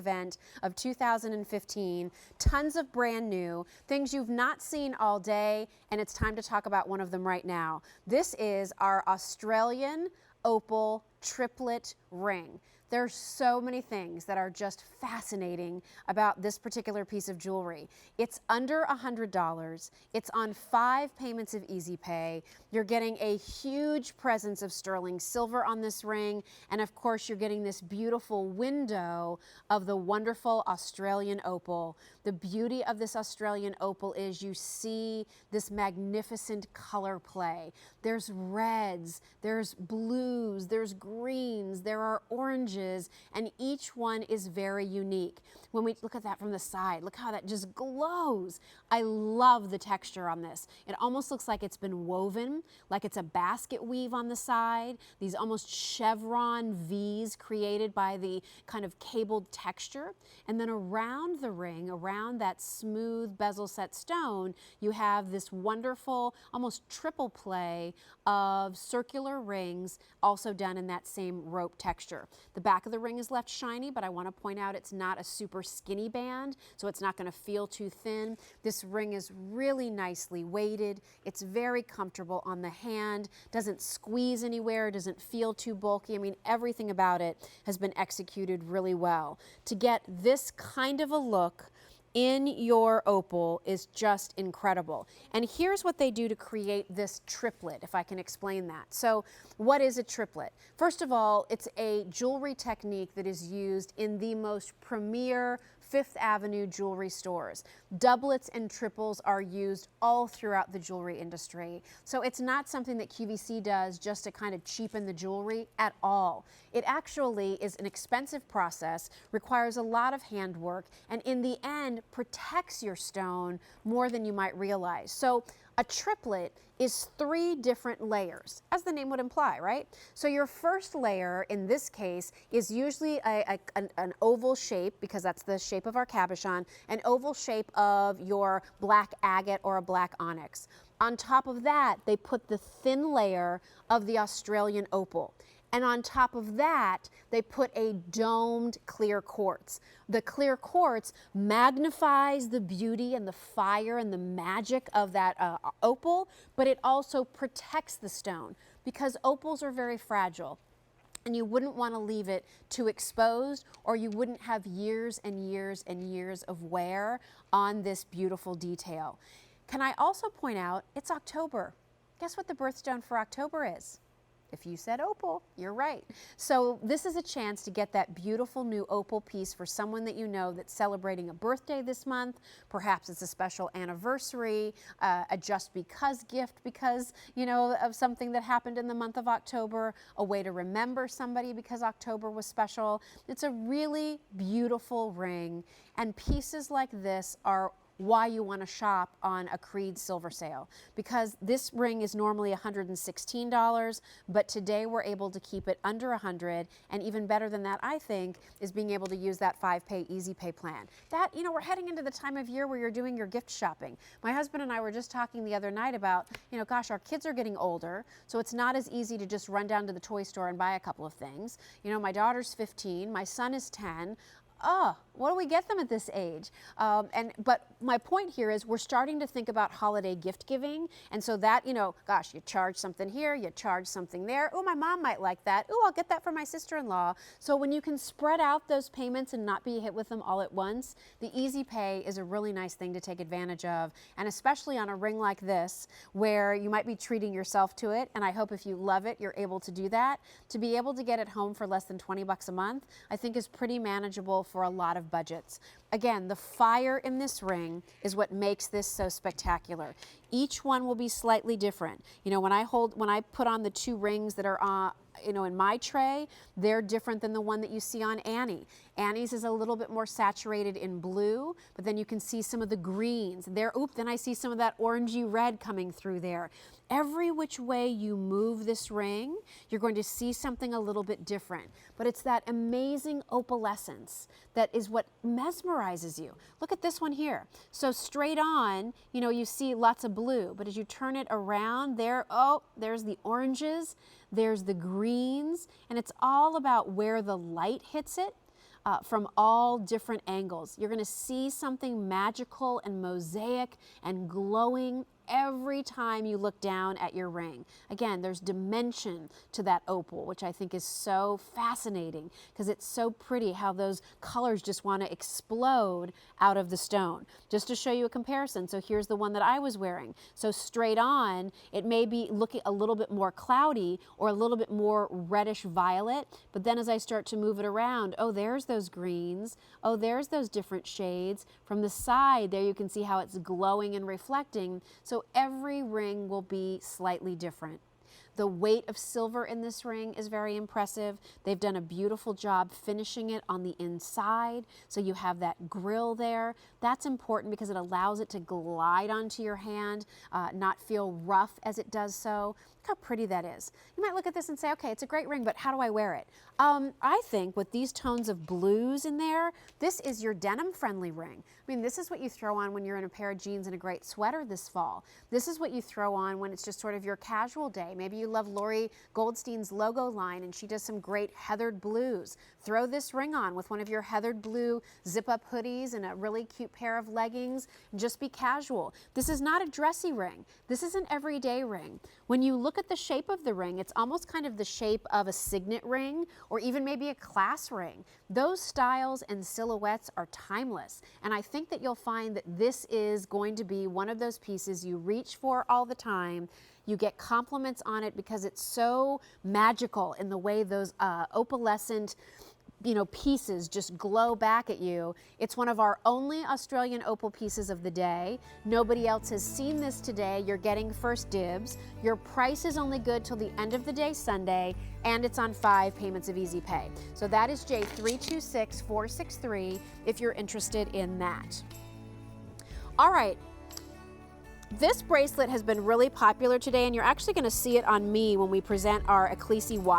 event of 2015. Tons of brand new, things you've not seen all day, and it's time to talk about one of them right now. This is our Australian Opal Triplet ring. There's so many things that are just fascinating about this particular piece of jewelry. It's under $100. It's on 5 payments of Easy Pay. You're getting a huge presence of sterling silver on this ring. And of course, you're getting this beautiful window of the wonderful Australian opal. The beauty of this Australian opal is you see this magnificent color play. There's reds, there's blues, there's greens, there are oranges, and each one is very unique. When we look at that from the side, look how that just glows. I love the texture on this. It almost looks like it's been woven, like it's a basket weave on the side, these almost chevron V's created by the kind of cabled texture. And then around the ring, around that smooth bezel set stone, you have this wonderful, almost triple play of circular rings, also done in that same rope texture. The back of the ring is left shiny, but I want to point out it's not a super skinny band, so it's not going to feel too thin. This ring is really nicely weighted. It's very comfortable on the hand, doesn't squeeze anywhere, doesn't feel too bulky. I mean, everything about it has been executed really well. To get this kind of a look in your opal is just incredible. And here's what they do to create this triplet, if I can explain that. So what is a triplet? First of all, it's a jewelry technique that is used in the most premier Fifth Avenue jewelry stores. Doublets and triples are used all throughout the jewelry industry. So it's not something that QVC does just to kind of cheapen the jewelry at all. It actually is an expensive process, requires a lot of handwork, and in the end protects your stone more than you might realize. So a triplet is 3 different layers, as the name would imply, right? So your first layer, in this case, is usually an oval shape, because that's the shape of our cabochon, an oval shape of your black agate or a black onyx. On top of that, they put the thin layer of the Australian opal. And on top of that, they put a domed clear quartz. The clear quartz magnifies the beauty and the fire and the magic of that opal, but it also protects the stone, because opals are very fragile. And you wouldn't want to leave it too exposed, or you wouldn't have years and years and years of wear on this beautiful detail. Can I also point out, it's October. Guess what the birthstone for October is? If you said opal, you're right. So this is a chance to get that beautiful new opal piece for someone that you know that's celebrating a birthday this month. Perhaps it's a special anniversary, a just because gift because, you know, of something that happened in the month of October, a way to remember somebody because October was special. It's a really beautiful ring, and pieces like this are why you want to shop on a Creed silver sale, because this ring is normally $116, but today we're able to keep it under $100, and even better than that, I think, is being able to use that 5-pay Easy Pay plan. That, you know, we're heading into the time of year where you're doing your gift shopping. My husband and I were just talking the other night about, you know, gosh, our kids are getting older, so it's not as easy to just run down to the toy store and buy a couple of things. You know, my daughter's 15, my son is 10. What do we get them at this age? But my point here is we're starting to think about holiday gift giving. And so that, you know, gosh, you charge something here, you charge something there. Oh, my mom might like that. Oh, I'll get that for my sister-in-law. So when you can spread out those payments and not be hit with them all at once, the Easy Pay is a really nice thing to take advantage of. And especially on a ring like this, where you might be treating yourself to it. And I hope if you love it, you're able to do that. To be able to get it home for less than 20 bucks a month, I think is pretty manageable for a lot of budgets. Again, the fire in this ring is what makes this so spectacular. Each one will be slightly different. You know, when I put on the 2 rings that are you know, in my tray, they're different than the one that you see on Annie. Annie's is a little bit more saturated in blue, but then you can see some of the greens. Then I see some of that orangey red coming through there. Every which way you move this ring, you're going to see something a little bit different. But it's that amazing opalescence that is what mesmerizes you. Look at this one here. So straight on, you know, you see lots of blue, but as you turn it around there, oh, there's the oranges, there's the greens, and it's all about where the light hits it. from all different angles. You're going to see something magical and mosaic and glowing every time you look down at your ring. Again, there's dimension to that opal, which I think is so fascinating because it's so pretty how those colors just want to explode out of the stone. Just to show you a comparison, so here's the one that I was wearing. So straight on, it may be looking a little bit more cloudy or a little bit more reddish violet, but then as I start to move it around, oh, there's those greens, oh, there's those different shades. From the side there you can see how it's glowing and reflecting. So every ring will be slightly different. The weight of silver in this ring is very impressive. They've done a beautiful job finishing it on the inside, so you have that grill there. That's important because it allows it to glide onto your hand, not feel rough as it does so. Look how pretty that is. You might look at this and say, okay, it's a great ring, but how do I wear it? I think with these tones of blues in there, this is your denim-friendly ring. I mean, this is what you throw on when you're in a pair of jeans and a great sweater this fall. This is what you throw on when it's just sort of your casual day. Maybe you love Lori Goldstein's logo line and she does some great heathered blues. Throw this ring on with one of your heathered blue zip-up hoodies and a really cute pair of leggings and just be casual. This is not a dressy ring. This is an everyday ring. When you look at the shape of the ring, it's almost kind of the shape of a signet ring or even maybe a class ring. Those styles and silhouettes are timeless, and I think that you'll find that this is going to be one of those pieces you reach for all the time. You get compliments on it because it's so magical in the way those opalescent pieces just glow back at you. It's one of our only Australian opal pieces of the day. Nobody else has seen this today. You're getting first dibs. Your price is only good till the end of the day Sunday, and it's on 5 payments of easy pay. So that is J326463 if you're interested in that. All right. This bracelet has been really popular today, and you're actually going to see it on me when we present our Ecclesi watch.